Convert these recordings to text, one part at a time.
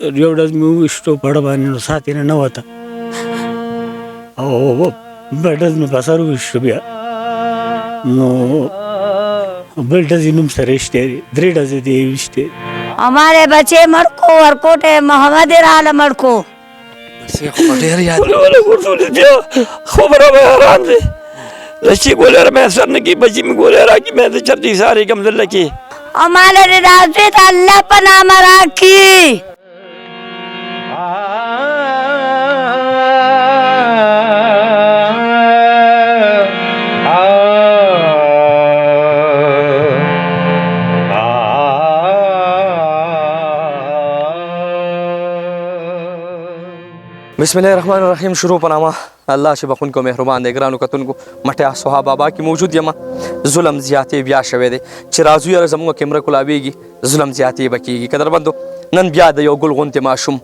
یو ډز مې وویشتو په اړه باندې نو سات یې نه وته او بل ډز مې په سر وویشتو بیا نو بل ډز یې نوم سره ایښتی دی 3 ډزې دې یې ویشتې हमारे बच्चे मड़को वरकोटे मोहम्मद राल मड़को ډېر یاد ولا ګورځولې بیا خبره به حرام دی لچې ګولې را مې سر نه کي بچي مې ګولې راکړي مې د چرتې سارې کم دله کې हमारे राजी अल्लाह पर नाम राखी بسم الله الرحمن الرحیم شروع په نامه الله چې بخونکو مهربان دی ګرانو کتونکو مټیا سوها بابا کې موجود یم ظلم زیاتې بیا شوی دی چې راځو یاره زموږ کیمره کلاویږي ظلم زیاتې به کېږي قدرمندو نن بیا د یو ګل غوندې ماشوم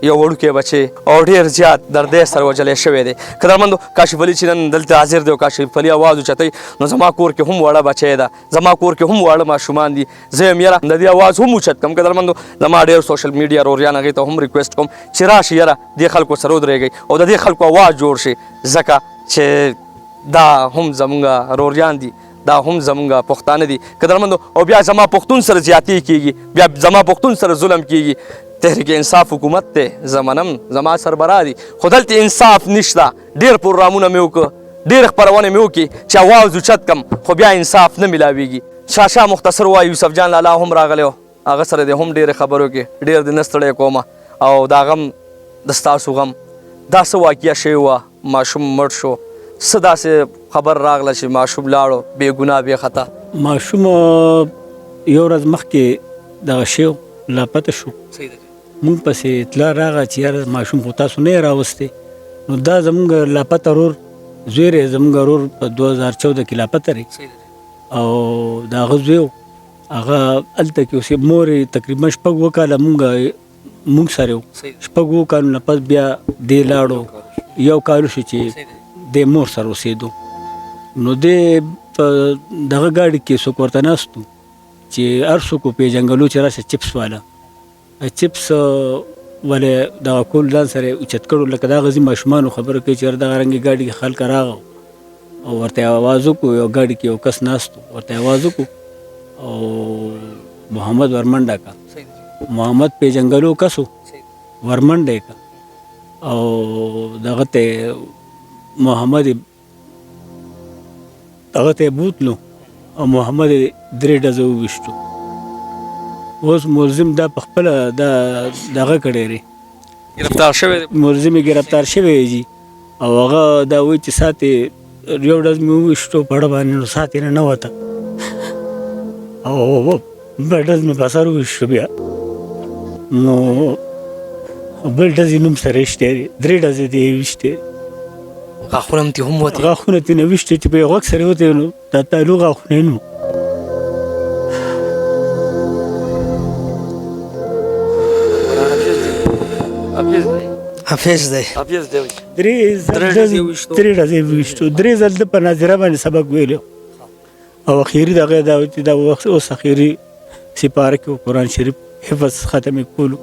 یو وړوکی بچی او ډېر زیات دردی سره وجلی شوی دی قدرمندو کاشف علي چې نن دلته حاضر دی او کاشف علي اواز اوچتی نو زما کور کې هم وړه بچی ده زما کور کې هم واړه ماشومان دي زه یم یاره د دې اواز هم اوچت کړم قدرمندو زما ډېر سوشل میډیا روریان هغې ته هم ریکویسټ کوم چې راشي یاره دې خلکو سره ودرېږئ او د دې خلکو اواز جوړ شي ځکه چې دا هم زموږ روریان دي دا هم زموږ پښتانه دي قدرمندو او بیا زما پښتون سره زیاتې کېږي بیا زما پښتون سره ظلم کېږي تحریک انصاف حکومت دی زمانم زما سربراه دي خو دلته انصاف نشته ډېر پروګرامونه مې وکړه ډېر خپرونې مې وکړې چې اواز اوچت کړم خو بیا انصاف نه میلاویږي شاه مختصر وایي یوسف جان لالا هم راغلی و هغه سره دې هم ډېرې خبرې وکړې ډېر دې نه ستړی کومه او دا غم د ستاسو غم دا څه واقعه شوې وه ماشوم مړ شو څه داسې خبر راغله چې ماشوم لاړو بې ګناه بې خطا ماشوم یو ورځ مخکې دغه شی لاپته شو مونږ پسې اطلاع راغله چې یاره ماشوم خو تاسو نه یې راوستی نو دا زمونږ لاپته ورور زوی دی زمونږ ورور په 2014 کې لاپته دی او د هغه زوی هغه هلته کې اوسې مور یې تقریبا 6 کاله مونږ سره و 6 کالو نه پس بیا دې لاړو یو کال شو چې د مور سره اوسېدو نو دې په دغه ګاډي کې څوک ورته ناست و چې هر څوک وپېژنګلو چې راشه چپس والا چپس ولې دغه کول ځان سره اوچت کړو لکه دا غځي ماشومانو خبره کوي چې دغه رنګې ګاډي کې خلک راغلو او ورته اواز وکړو یو ګاډي کې یو کس ناست و ورته اواز وکړو او محمد ورمنډه کا محمد پیژنګلو کسو ورمنډه کا او دغه ته محمد دغه ته بوتلو او محمد 3 ډزه وویشتو اوس ملزم دا په خپله دا دغه کړی دی ګرفتار شوی ملزم یې ګرفتار شوی جي او هغه دا وایي چې سات یې یو ډز مې وویشتو په اړه باندې نو سات یې نه وته او بل ډز مې په سر وویشتو بیا نو بل ډز یې نوم سره ایښتی دی 3 ډزې دې یې ویشتې غاښونه هم تې هم وتې غاښونه ترې نه ویشتې چې په یو غږ سره وتې نو دا تالو غاښونه یې نو حافظ دی 3 ډزې ویشتو 3 ځل د په ناظره باندې سبق ویلو او اخیري دغه دا چې دا اوس اخیري سپاره کې قرآن شریف حفظ ختمې کولو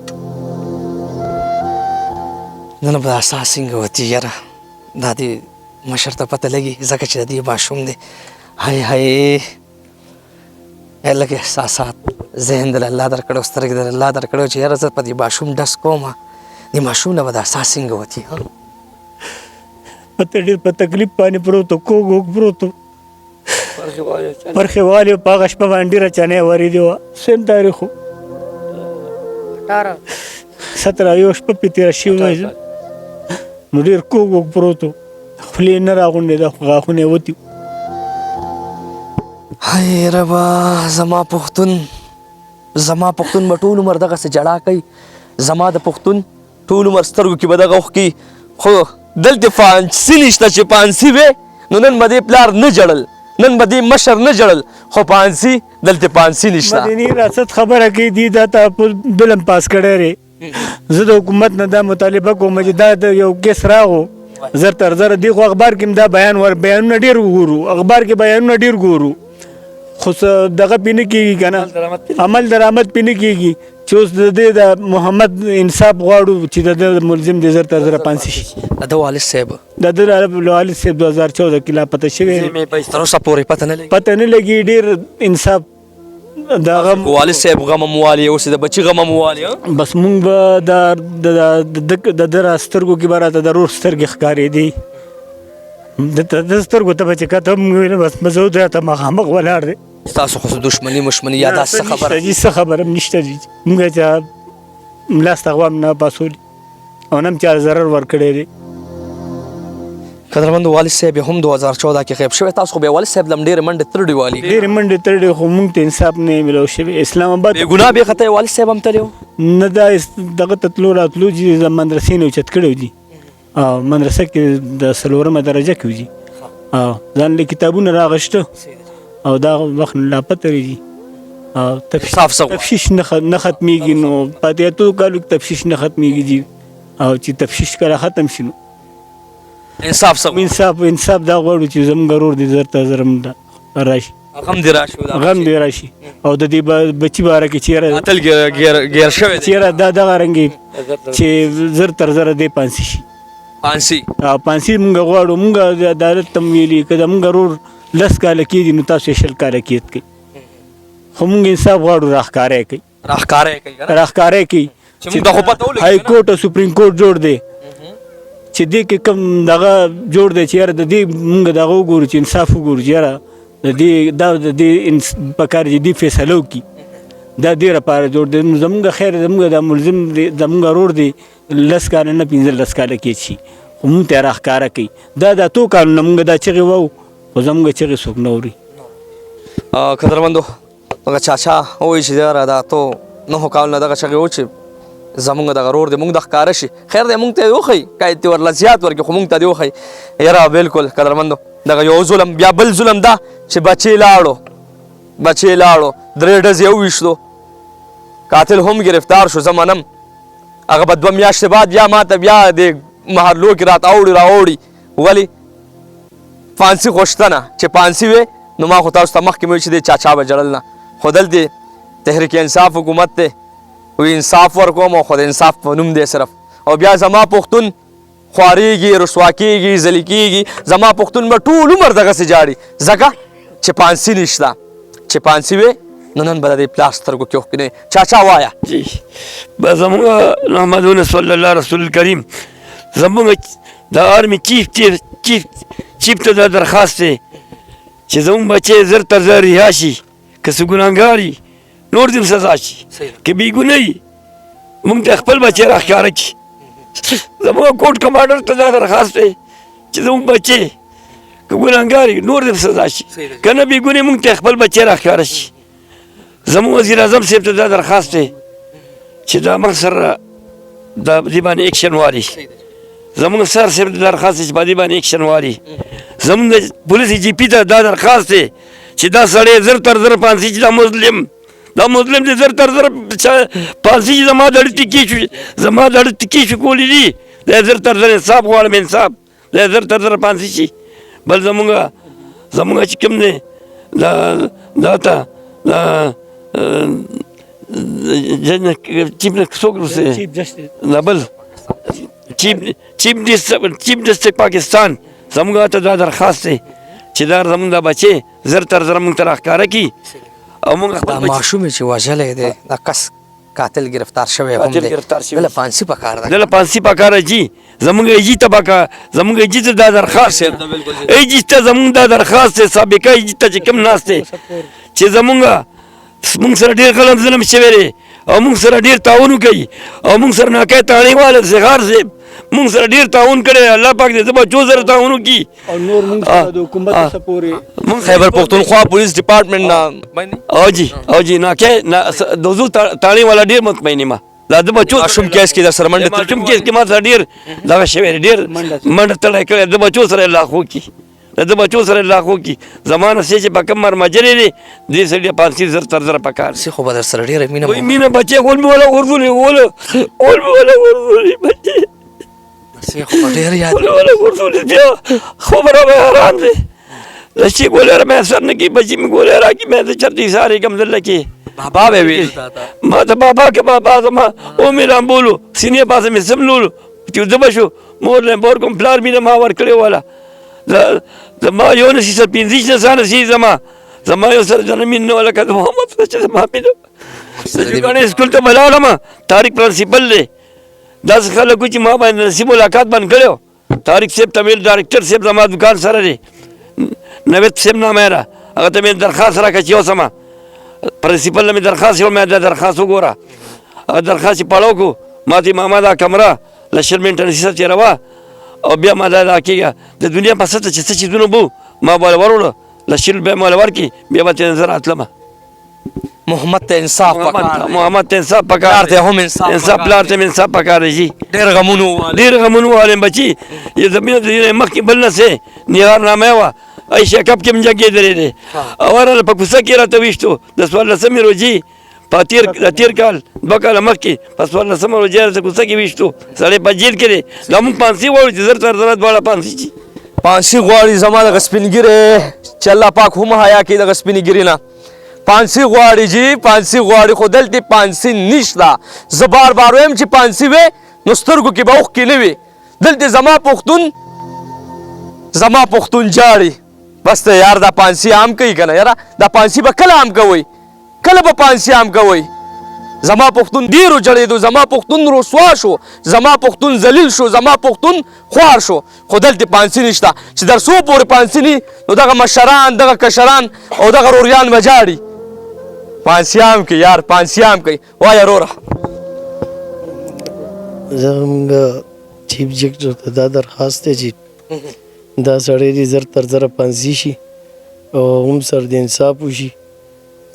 نه به اساس څنګه وتي یاره دا دې مشر ته پته لګي ځکه چې د دې ماشوم دی هی لکه احساسات ذهن د الله درکړی او سترګې د الله درکړی چې یاره زه په دې ماشوم ډس کوم دې ماشوم نه به د اساس څنګه وتي پته ډېر په تکلیف باندې پروت و کوږ پروت و پرخې والې په هغه شپه باندې ډېره چانې ورېدې وه سیم تاریخ و 17 یو شپه پې تېره شوې وه نو ډېر کوږ پروت و خولې نه راغونډېده خو غاښونه یې وتي هی ربا زما پښتون به ټول عمر دغسې جړا کوي زما د پښتون ټول عمر سترګو کې به دغه اوښکې خو دلته فانسي نشته چې پانسي وې نو نن به دې پلار نه جړل نن به دې مشر نه جړل خو پانسي دلته پانسي نشته مدني ریاست خبره کوي دي دا ته بلم پاس کړی دی زه د حکومت نه دا مطالبه کوم چې دا د یو کیس راغو زر تر زره دی خو اخبار کې دا بیانونه ډېر وګورو اخبار کې بیانونه ډېر ګورو خو دغه پې نه کېږي که نه عمل درآمد پې نه کېږي چې اوس د دې د محمد انصاف غواړو چې د ملزم د زر تر زره پانسي شي. د والد صاحب د والد صاحب 2014 کې لاپته شوی تر اوسه پورې پته نه لګي. پته نه لګي ډېر انصاف د غم والد صاحب غم موالي اوس د بچي غم موالي. بس مونږ به د در سترګو کې به راته د رور سترګې ښکارېدې د سترګو ته به چې کته مونږ بس مزه ودرته مخامخ ولاړ دی. تاسو خو دښمني مشمني یا دا څه خبره څه خبره هم نشته دي. مونږ چې ملاسته غوا هم نه پاسولي او نه هم چا ضرر ورکړی دی. قدرمند والد صاحب هم 2014 کې غیب شوی. تاسو خو بیا والد صاحب لم ډېرې منډې ترړې والي. ډېرې منډې ترړې خو مونږ ته انصاف نه میلاو شوی. اسلام آباد بې ګناه بې خطا والد صاحب هم تللی و. نه دا دغه ته تلو راتلو چې د مدرسې نه اوچت کړی دي او مدرسه کې د 4مه درجه کې دي او ځان له کتابونه راغشته او دا وخت لاپته دي او تفشیش نه ختمېږي. نو پاتې اتو کالو کې تفشیش نه ختمېږي دي او چې تفشیش کله ختم شي نو انصاف دا غواړو چې زموږ ورور دې زر ته زر راشي غم دې راشي او د دې بچي باره کې چېرې قاتل ګیر شوی دی چېرې دا دغه رنګې چې زر تر زره دې پانسي شي. پانسي مونږ غواړو. مونږ د عدالت ته ویلي که زموږ ورور 10 کاله کېږي نو تاسو یې 20 کاله قید کړئ خو مونږ انصاف غواړو. راښکاری کوي چې هائی کورټ او سپریم کورټ جوړ دی چې دې کې کوم دغه جوړ دی چې یاره د دې مونږ دغه وګورو چې انصاف وګورو چې یاره د دې پکار چې دې فیصله وکړي دا دې لپاره جوړ دی. نو زموږ خیر زموږ د ملزم دی زموږ ورور دی 10 کاله نه 15 کاله قید شي خو مونږ ته یې راښکاره کوي. دا د اتو کالو نه مونږ دا چغې وو خو زموږ چغې څوک نه اوري. قدرمندو دغه چاچا وایي چې یاره دا اتو 9 کالو نه دغه چغې و چې زمونږ دغه ورور دی مونږ د ښکاره شي. خیر دی مونږ ته یې وښیي که دې ورله زیات ورکړي خو مونږ ته دې وښیي. یاره بلکل قدرمندو دغه یو ظلم بیا بل ظلم دا چې بچې لاړو 3 ډزې وویشتو قاتل هم گرفتار شو. زه منم هغه به 2 میاشتې بعد بیا ما ته بیا د محلو کې راته راوړي ولې فانسي غوښتنه چې پانسي وې نو ما خو تاسو ته مخکې مې چې دی چاچا به جړل نه خو دلته تحریک انصاف حکومت دی وی انصاف ورکوم او خو د انصاف په نوم دی صرف او بیا زما پښتون خواریږي رسوا کېږي ذلي کېږي. زما پښتون به ټول عمر دغسې جاړي ځکه چې پانسي نشته. چې پانسي وې نو نن به د دې پلار سترګو کې اوښکې نه وي. چاچا وایه. جی بس زموږ محمدونه صلی الله رسول الکریم زموږ د آرمي چیف ته دا درخواست دی چې زموږ بچې زر تر زر رها شي که څه ګناهګار وي نور دې سزا شي که بېګناه وي موږ ته خپل بچې راښکاره کړي. زموږ کوټ کمانډر ته دا درخواست دی چې زموږ بچې که ګناهګار وي نور دې سزا شي که نه بېګناه موږ ته خپل بچې راښکاره شي. زموږ وزیر اعظم صاحب ته دا درخواست دی چې دا موږ سره د دې باندې ایکشن والی. زموږ سر صاحب ته درخواست دی چې په دې باندې ایکشن والی. زموږ د پولیس جي پي ته دا درخواست دی چې دا سړی زر تر زر پانسي چې دا مظلم دی زر تر زر پانسي چې زما د اړه ټکي شو کولی دي دا زر تر زر انصاف غواړم انصاف دا زر تر زر پانسي شي. بل زموږ چې کوم دی دا ته چیف څوک دا بل چیف ډسټرکټ پاکستان زموږ ته دا درخواست دی چې دا زموږ دا بچې زر تر زر موږ ته راښکاره کړي او موږ دا ماشوم چې وژلی دی دا کس قاتل گرفتار شوی هم دی دله پانسي پکار ده. دله پانسي پکار جي زموږ ایجي ته زموږ ایجي ته دا درخواست دی. ایجي ته زموږ دا درخواست دی سابقه ایجي ته چې کوم ناست دی چې موږ سره ډېر غلط ظلم شوی دی او موږ سره ډېر تعاون کوي او موږ سره ناکای تاڼۍ والا زغار صاحب موږ سره ډېر تعاون کړی الله پاک دې د بچو سره تعاون وکړي. او نور موږ سره د حکومت څخه پورې خیبر پښتونخوا پولیس ډپارټمنټ نه او جی ناکای د وضو تاڼۍ والا ډېر مطمئن یم دا د بچو ماشوم کیس کې در سره منډه ماشوم کیس کې ما سره ډېر دغه شوی ډېر منډه تړی کړی د بچو سره الله وکړي د بچو سره الله وکړي. زمانه سې چې په کوم مرمجلې دی دې سړي پانسي زر تر زره پکار سي خو به در سره ډېره مینه بچې غول مې ولا غورځولې بچې سي خو ډېر یاد ولا غورځولې بیا خبره به حیران دی لچې ګولې را مې سر نه کړي بچې مې ګولې راکړي مې د چرتې سارې کم دله کې بابا به ویل تا ما ته بابا کې بابا زما او مې رامبولو سینې پاسه مې سملولو چې زما شو مور له مور کوم پلار مې ما ورکړی والا زما یو نشي سر پنځه نسانه شي زما یو سر جنم مين نو لکه محمد چې زما مې ځکه سکول ته بلاړم طارق پرنسپل دی داس خلکو چې ما باندې نصیب ملاقات باندې کړو طارق صاحب تمیل ډایرکټر صاحب زما دکان سره دی نوید صاحب نامه را هغه ته مې درخواست راکړه چې اوسما پرنسپل مې درخواست یو مې درخواست وګوره هغه درخواست پړاو کو ما ته ماما دا کمره لشر منټ نشي تیروا او بیا ما دا کېږه د دنیا په سطح چې څه چیزونه بو ما بل وروړه لشر به مال ورکی بیا به نظر اتلمه محمد ته انصاف پکار محمد ته انصاف پکار ته هم انصاف پلار ته انصاف پکار دی ډېر غمونو والے بچي یہ زمين د مخ کې بل نه سي نهار نامه وا اي شکب کې منځ کې درې دي اور په کوڅه کې راته وښتو د سوال سمې روجي تیر کال بکاله مخ کې په سوال سمې روجي راته کوڅه کې وښتو سړی په جیل کې لمو پانسي وړي زر تر زر دواړه پانسي غواړي زما د غسپینګره چې الله پاک هم حیا کوي د غسپینګری نه پانسی غواړي جی پانسی غواړي خو دلته پانسی نشته زه بار بار وایم چې پانسی وې نو سترګو کې به اوښ کې نه وي دلته زما پښتون جاړي بس ته یار دا پانسی عام کوي که نه یاره دا پانسی به کله عام کوئ کله به پانسی عام کوئ زما پښتون ډېرو جړېدو زما پښتون رسوا شو زما پښتون ذلیل شو زما پښتون خوار شو خو دلته پانسی نشته چې در څو پورې پانسی نی نو دغه مشران دغه کشران او دغه روریان به جاړي پانسیام کې یار پانسیام کوي وایه روره زموږ چیف جکټر ته دا درخواست دی چې دا سړی دې زر تر زره پانسي شي او هم سر د انصاف وشي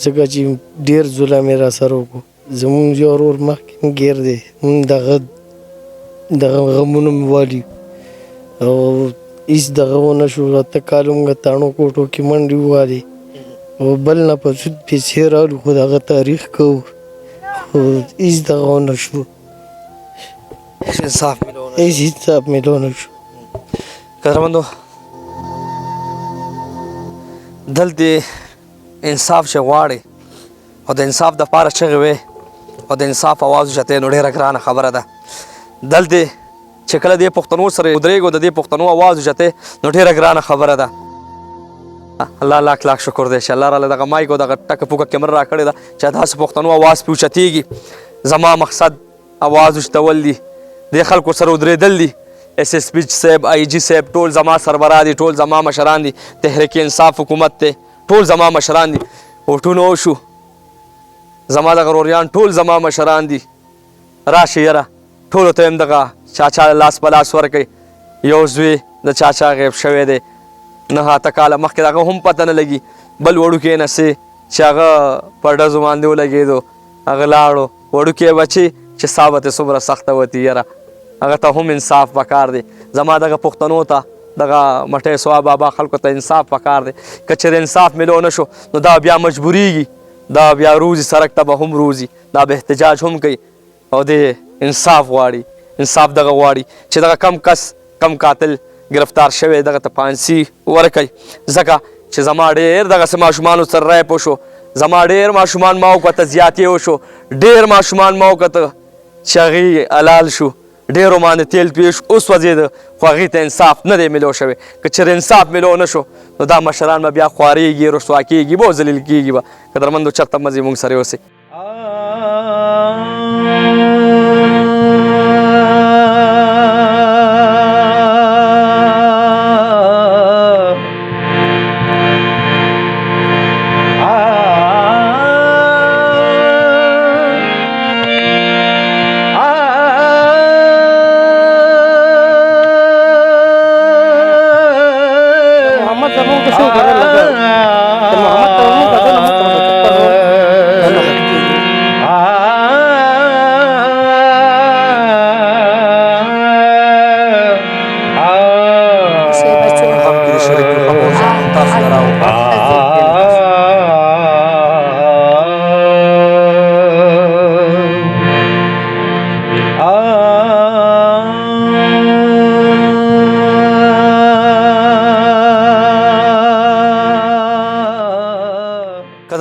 ځکه چې ډېر ظلم یې را سره وکړو زموږ یو ورور مخکې ګیر دی دغه غمونه مې والي او هېڅ دغه ونه شو اته کاله موږ تاڼو کوټو کې منډې ووالې او بل نه په سود پیسې راوړو خو دغه تاریخ کوو خو هېڅ دغه ونه شو هېڅ انصاف میلو نه شو قدرمندو دلته انصاف چې غواړي او د انصاف دپاره چغې وې او د انصاف اواز اوچتې نو ډېره ګرانه خبره ده دلته چې کله دې پښتنو سره ودرېږو د دې پښتنو اواز اوچتې نو ډېره ګرانه خبره ده الله لاک لاک شکر دی چې الله راله دغه مایک او دغه ټکه پوکه کیمره راکړې ده چې داسې پښتنو اواز پې اوچتېږي زما مقصد اواز اوچتول دي دې خلکو سره ودرېدل دي ایس ایس پی صاحب آی جي صاحب ټول زما سربراه دي ټول زما مشران دي تحریک انصاف حکومت دی ټول زما مشران دي وټونه وشو زما دغه روریان ټول زما مشران دي راشي یاره ټولو ته یم دغه چاچا لاس په لاس ورکوي یو زوی د چاچا غیب شوی دی 9 کاله مخکې د هغه هم پته نه لګي بل وړوکی نسې چې هغه په ډزو باندې ولګېدو هغه لاړو وړوکی بچي چې سا به ترې څومره سخته وتي یاره هغه ته هم انصاف پکار دی زما دغه پښتنو ته دغه مټی سوا بابا خلکو ته انصاف پکار دی که چېرې انصاف میلو نه شو نو دا بیا مجبوریږي دا بیا روزي سړک ته به هم روزي دا به احتجاج هم کوي او دی انصاف غواړي انصاف دغه غواړي چې دغه کم کس کم قاتل گرفتار شوی دغه ته پانسي ورکوي ځکه چې زما ډېر دغسې ماشومانو سره ریپ وشو زما ډېر ماشومان ما وکته زیاتې وشو ډېر ماشومان ما وکته چې هغې حلال شو ډېرو باندې تیل توی شو اوس وځېده خو هغې ته انصاف نه دی میلو شوی که چېرې انصاف میلو نه شو نو دا مشران به بیا خوارېږي رسوا کېږي به او ذلیل کېږي به قدرمندو چېرته مزې مونږ سره اوسئ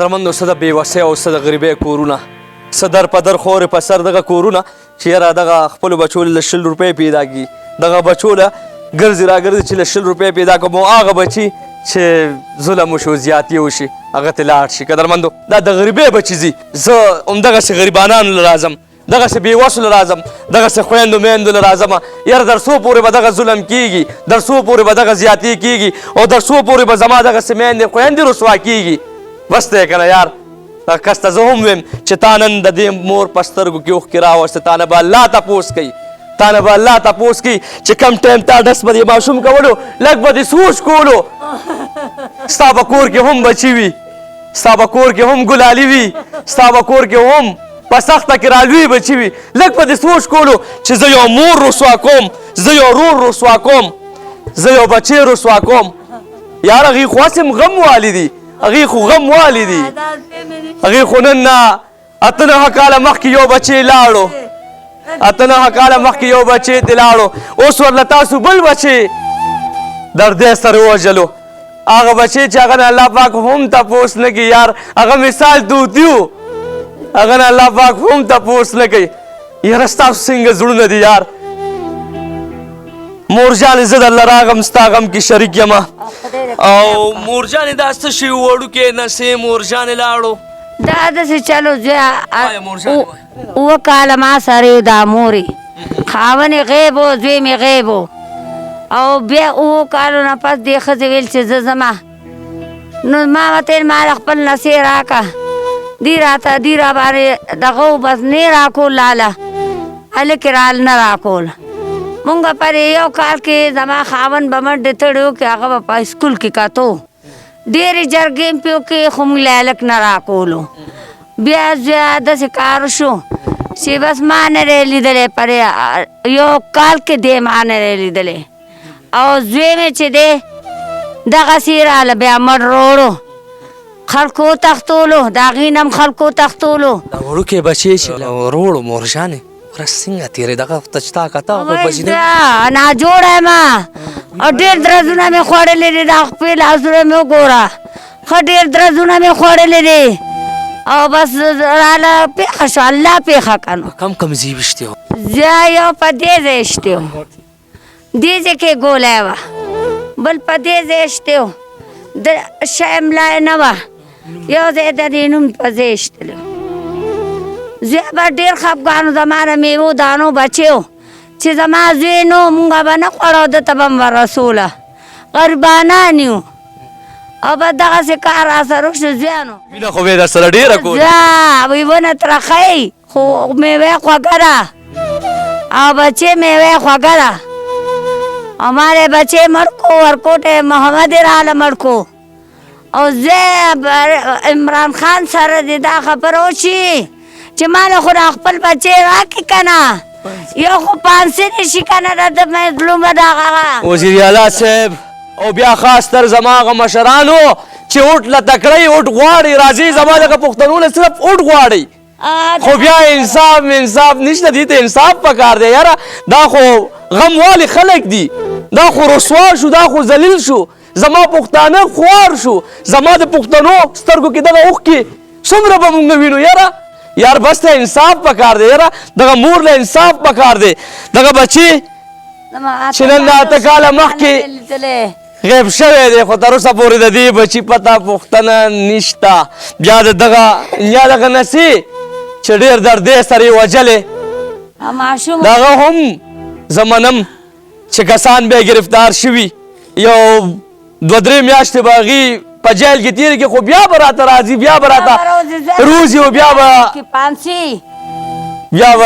قدرمندو څه د بېوسۍ او څه د غریبۍ کورونه، څه در په در خورې په سر دغه کورونه چې یاره دغه خپلو بچو له 100 روپۍ پیدا کړي، دغه بچو له ګرځي راګرځي چې له 100 روپۍ پیدا کړم، او هغه بچي چې ظلم وشي او زیاتې وشي هغه ته لاړ شي. قدرمندو دا د غریبۍ بچي ځي، زه همدغسې غریبانانو له راځم، دغسې بېوسو له راځم، دغسې خویندو میندو له راځمه. یاره در څو پورې به دغه ظلم کېږي، در څو پورې به دغه زیاتې کېږي، او در څو پورې به زما دغسې میندې خویندې رسوا کېږي. بس دی که نه یار، دغه کس ته زه هم ویم چې تا نن د دې مور په سترګو کې اوښکې راوسته، تا نه به الله تپوس کوي، تا نه به الله تپوس کوي چې کم ټایم تا ډس به دې ماشوم کولو، لږ به دې سوچ کولو. ستا په کور کې هم بچي وي، ستا په کور کې هم ګلالي وي، ستا په کور کې هم په سخته کې رالوی بچي وي، لږ به دې سوچ کولو چې زه یو مور رسوا کوم، زه یو رور رسوا کوم، زه یو بچی رسوا کوم. یار هغې خو هسې هم غم والي دي، هغې خو غم والي دي، هغې خو نن نه 8 کاله مخکې یو بچی لاړو، 8 کاله مخکې یو بچی دې لاړو، اوس ورله تاسو بل بچی در دې سره ووژلو. هغه بچی چې هغه نه الله پاک هم تپوس نه کوي یار، هغه مثال دوتي و، هغه نه الله پاک هم تپوس نه کوي. یاره ستاسو څنګه زړونه دي یار؟ مورجانې زه درله راغم ستا غم کې شریک یمه. او مورجانې دا څه شي وړوکې نسې مورجانې لاړو؟ دا داسې چلو وایه مورجانې وایه. 7 کاله ما سره دا مورې خاوند یې غیب و، زوی مې غیب و، او بیا 7 کالو نه پس دې ښځې ویل چې زه ځمه. نو ما ورته مال خپل نسې راکړه، دی راته دی را باندې دغه و بس نه راکول لاله، هلکې رال نه راکول. مونږ پر یو کال کې زما خاوند به منډې تړی و کې هغه به په سکول کې کتو، ډېرې جرګې مې پې وکړې خو موږ له هلک نه راکولو. بیا زه داسې کار شو چې بس ما نه دی لیدلی، پر یو کال کې دی ما نه دی لیدلی. او زوی مې چې دی دغسې راله بیا مړ روړو، خلکو تختولو، د هغې نه هم خلکو تختولو. دا وړوکې بچی چې روړو مورجانې ورځ څنګه تېرې دغه ته چې تا کته خو بچي ناجوړه یم او ډېر درزونه مې خوړلي دي، دا خپې لاسونه مې وګوره ښه ډېر درزونه مې خوړلي دي. او بس راله پېښه شو، الله پېښه که نو. کم ځای ویشتې و؟ زه یو په دې ځای ایشتې و، دې ځای کې ګولی وه، بل په دې ځای ایشتې و، د شی ملا نه وه، یو ځای د دې نوم په ځای ایشتلی و. زوی به ډېر خفګان و، زما د میوو دانو بچی و چې زما زوی نو مونږ به نه خوړه او ده ته به م ورسوله، غریبانان یو. او بس دغسې کار را سره وشو زویانو. مینه خو به یې در سره ډېره کوله. زه وی ونه ترخی خو میوه خوږه ده او بچې میوه خوږه ده. हमारे बच्चे मड़को वरकोट मोहम्मद राल मड़को और जे इमरान खान सर दिदा खबर होशी چې ما له خو خپل بچی راکې که نه یو خو پانسې نشي که نه د مظلومه دغه وزیر اعلی صاحب او بیا خاص تر زما هغه مشرانو چې اوټ له تکړی اوټ غواړي راځي زما دغه پښتنو له صرف اوټ غواړي خو بیا انصاف نشته دي ته انصاف پکار دی یاره دا خو غم والی خلک دي دا خو رسوا شو دا خو ذلیل شو زما پښتانه خوار شو زما د پښتنو سترګو کې دغه اوښکې څومره به مونږ وینو یاره یار بس ته انصاف پکار دی یاره دغه مور له انصاف پکار دی دغه بچي چې نن د 8 کاله مخکې غیب شوی دی خو تر اوسه پورې د دې بچي پته پوښتنه نشته بیا د دغه یا دغه نسي چې ډېر دردې سره یې وجلې دغه هم زه منم چې کسان بیا گرفتار شوي یو 2-3 میاشتې به هغې په جیل کې تېرې کړي خو بیا به راته راځي بیا به راته روزي او بیا به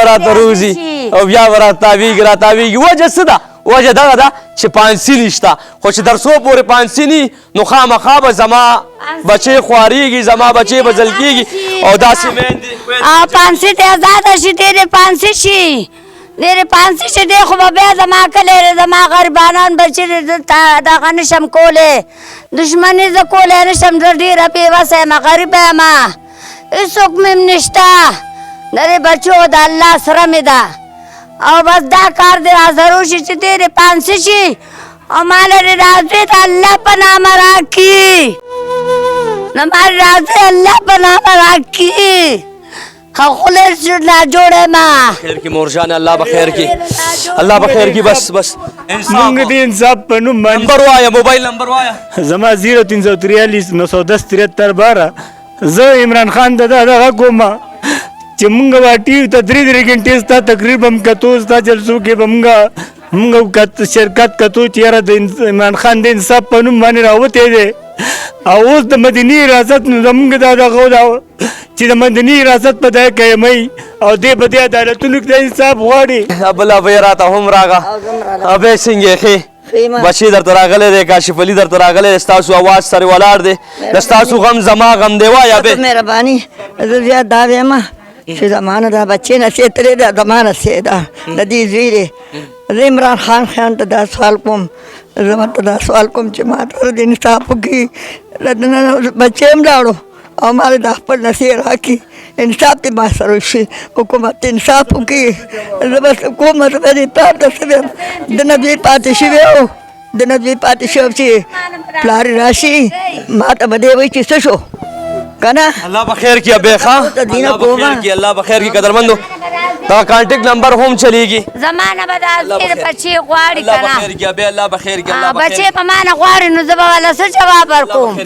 راته روزي او بیا به راتاویږي وجه څه ده وجه دغه ده چې پانسي نشته خو چې در څو پورې پانسي ني نو خامخا به زما بچې خوارېږي زما بچې به ځل کېږي او داسې میندې پانسي ته ازاده شي ډېرې پانسي شي ډېرې پانسي شي ډېر خو به بیا زما کلی زما غریبانان بچي دغه نشم کولی دشمني زه کولی نشم زه ډېره بېوسه یم غریبه یم هېڅوک مې هم نشته د دې بچو د الله سره مې ده او بس دا کار دې را ضرور شي چې ډېرې پانسي شي او ما له دې راځي د الله په نامه راکړي نو ما راځي الله په نامه راکړي خلص لا جوړه ما خیر کی مور جان الله بخیر کی الله بخیر کی بس مونږ د انصاف په نوم باندې نمبر وایا موبایل نمبر وایا زما 0343 910 73 12 زه عمران خان دغه کومه چې مونږ وا ټي ته 3 غنټې ستا تقریبا کتو ستا جلسو کې مونږ شرکت کتو چې یاره د عمران خان د انصاف په نوم باندې راوته دی او اوس د مدني ریاست نو زمونږ دغه دا چې د مدني ریاست په ځای قیموي او دې په دې عدالتونو کې انصاف غواړي ابلا بیراته هم راغه ابه څنګه خې بچی درته راغلی دی کاشف علي درته راغلی دی ستاسو اواز سره ولاړ دی د ستاسو غم زما غم دی وایه به مهرباني زه زیات دا وایم چې زمانه دا بچې نصیحت لري دا زما نصیحت ده د دې زوی دی زه عمران خان ته دا سوال کوم زه ورته دا سوال کوم چې ما ته د انصاف وکړي بچې هم لاړو او ما د خپل نصیحت راکړي انصاف دې ما سره وشي حکومت انصاف وکړي زه بس حکومت باندې پلار ته څه ویم د نه دوی پاتې شوی و د نه دوی پاتې شو چې پلار راشي ما ته به دې وایي چې څه شو که نه الله بخیر کی ابه ښه الله بخیر کی الله بخیر کی قدرمندو دا کانټیکټ نمبر هم چلیږي زمانه به دا زیر بچی غواړي الله که نه بخیر کی ابه الله بخیر کی الله بخیر بچی په ما نه غواړي نو زه به والا څه جواب ورکوم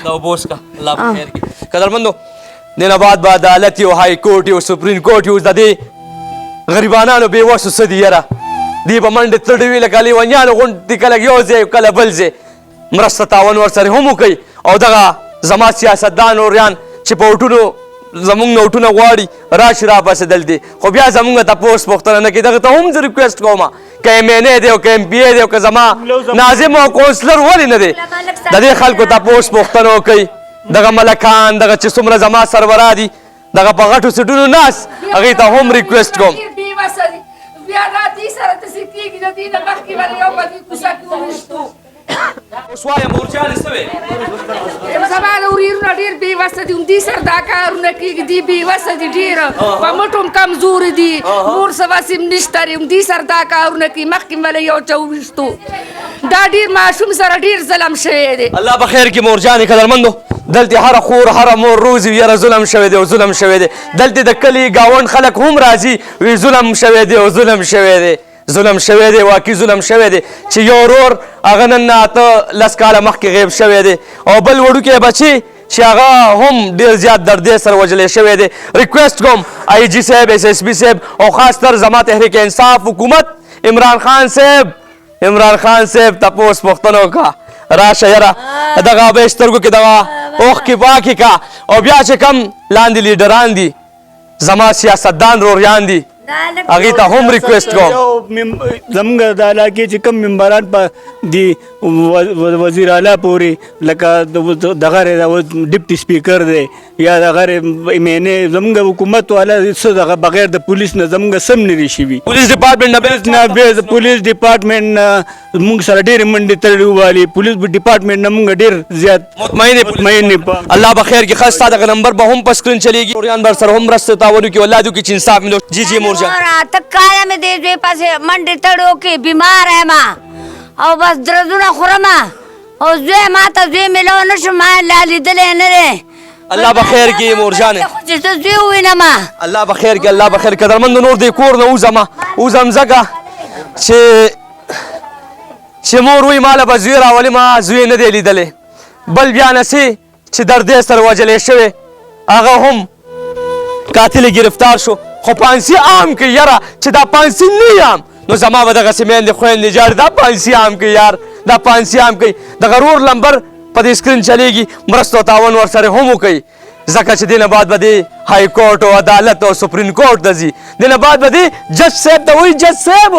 دا وبوس کا الله بخیر کی قدرمندو دین بعد با عدالت او های کورټ او سپریم کورټ یو د دې غریبانو به وسو سدي یره دی په منډه تړوي لکه لیوانیانو غونډې کله یو ځای کله بل ځای مرسته تاون ورسره هم کوي او دغه زما سیاستدان اوریان چې په وټونو زمونږ نوټونه غواړي راشي را پسې دلته خو بیا زمونږ ته پوسټ پوښتنه نه کوي دغه ته هم زه ریکویسټ کوم که ایم این ای دی او که ایم پی ای دی او که زما ناظم او کونسلر ولې نه دی د دې خلکو ته پوسټ پوښتنه وکوي دغه ملکان دغه چې څومره زما سربراه دي دغه په غټو سیټونو ناست هغوی ته هم ریکویسټ کوم بیا راځي سره داسې کېږي د دې نه مخکې به یو به دې کوڅه کې وویشتو اوس وایه مورجانې څه وې زما د ورېرونه ډېر بېوسه دي همدې سره دا کارونه کېږي دي بېوسه دي ډېره په مټو هم کمزوري دي نور څه وس هم نشته رې همدې سره دا کارونه کوي مخکې به له یو چا وویشتو دا ډېر ماشوم سره ډېر ظلم شوی دی الله به خیر کړي مورجانې قدرمندو دلته هر خور هر مور روزي یاره ظلم شوی دی او ظلم شوی دی دلته د کلي ګاونډ خلک هم راځي وی ظلم شوی دی او ظلم شوی دی ظلم شوی دی واقعي ظلم شوی دی چې یو ورور هغه نن اته لس کاله مخکې غیب شوی دی او بل وړوکی بچي چې هغه هم ډېر زیات دردې سره وژلی شوی دی ریکویسټ کوم آی جي صاحب ایس ایس پي صاحب او خاص تر زما تحریک انصاف حکومت عمران خان صاحب تپوس پوښتنه وکړه راشه یاره دغه به سترګو کې دغه اوښکې پاکې کا او بیا چې کم لاندې لیډران دي زما سیاستدان روریان دي هغې ته هم ریکویسټ کوم زمونږ د علاقې چې کوم ممبران په دي وزیر اعلی پورې لکه دغه ډپټي سپیکر دی یا دغه ایم این ای زمونږ حکومت والا څه دغه بغیر د پولیس نه زمونږ سم نه دي شوي پولیس ډپارټمنټ نه پولیس ډپارټمنټ نه موږ سره ډېرې منډې تړلې والي پولیس ډپارټمنټ نه موږ ډېر زیات مطمئن الله به خیر کړي ښه ستا دغه نمبر به هم په سکرین چلیږي روریان بر سره هم مرسته تعاون وکړي والله دې وکړي چې انصاف ملو جی جی مور جان ته کاله مې دې دوی پسې منډې تړو کې بیمار یم او بس درزونه خورم او زوی ما ته زوی میلو نه شم ما لا لیدلی نه دی الله به خیر کړي مور جانې چې زه زوی ووینم الله به خیر کړي الله به خیر قدرمندو نور دې کور نه وځم ځکه چې مور وایي ماله به زوی راولي ما زوی نه دی لیدلی بل بیا نسي چې دردې سره وژلی شوی هغه هم قاتل گرفتار شو خو پانسی عام که یاره چې دا پانسی نه یم نو زما به دغسې میندې خویندې جاړي دا پانسی عام که یار دا پانسی عام کوي د غرور لمبر په دې سکرین چلیږي مرستو تعاون ورسره هم وکوي ځکه چې دې نه بعد به دې های کورټ او عدالت او سپریم کورټ ته ځي دې نه بعد به دې جج صاحب ته وایي جج صاحب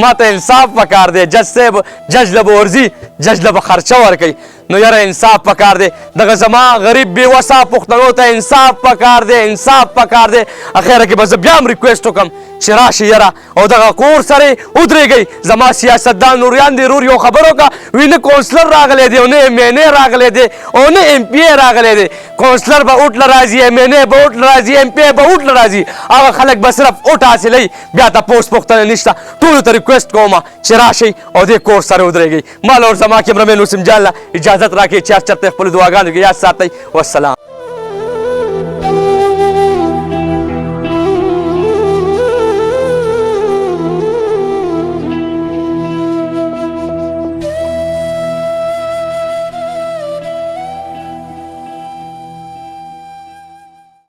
ما ته انصاف پکار دی جج صاحب جج له به ورځي جج له به خرچه ورکوي نو یاره انصاف پکار دی دغه زما غریب بېوسه پښتنو ته انصاف پکار دی اخره کې به زه بیا هم ریکویسټ وکړم چې راشي یاره او دغه کور سره ودرېږئ زما سیاستدان نوریان دي رور یو خبر وکړه وي نه کونسلر راغلی دی او نه ایم این ای راغلی دی او نه ایم پی ای راغلی دی کونسلر به اوټ له راځي ایم این ای به اوټ له راځي ایم پی ای به اوټ له راځي هغه خلک به صرف اوټ حاصلوي بیا تپوس پوښتنه نشته ټولو ته ریکویسټ کوم چې راشئ او دې کور سره ودرېږئ ما له زما کیمرمین وسیم جان له اجازت راکړئ چې هر چېرته خپلو دعاګانو کې یاد ساتئ والسلام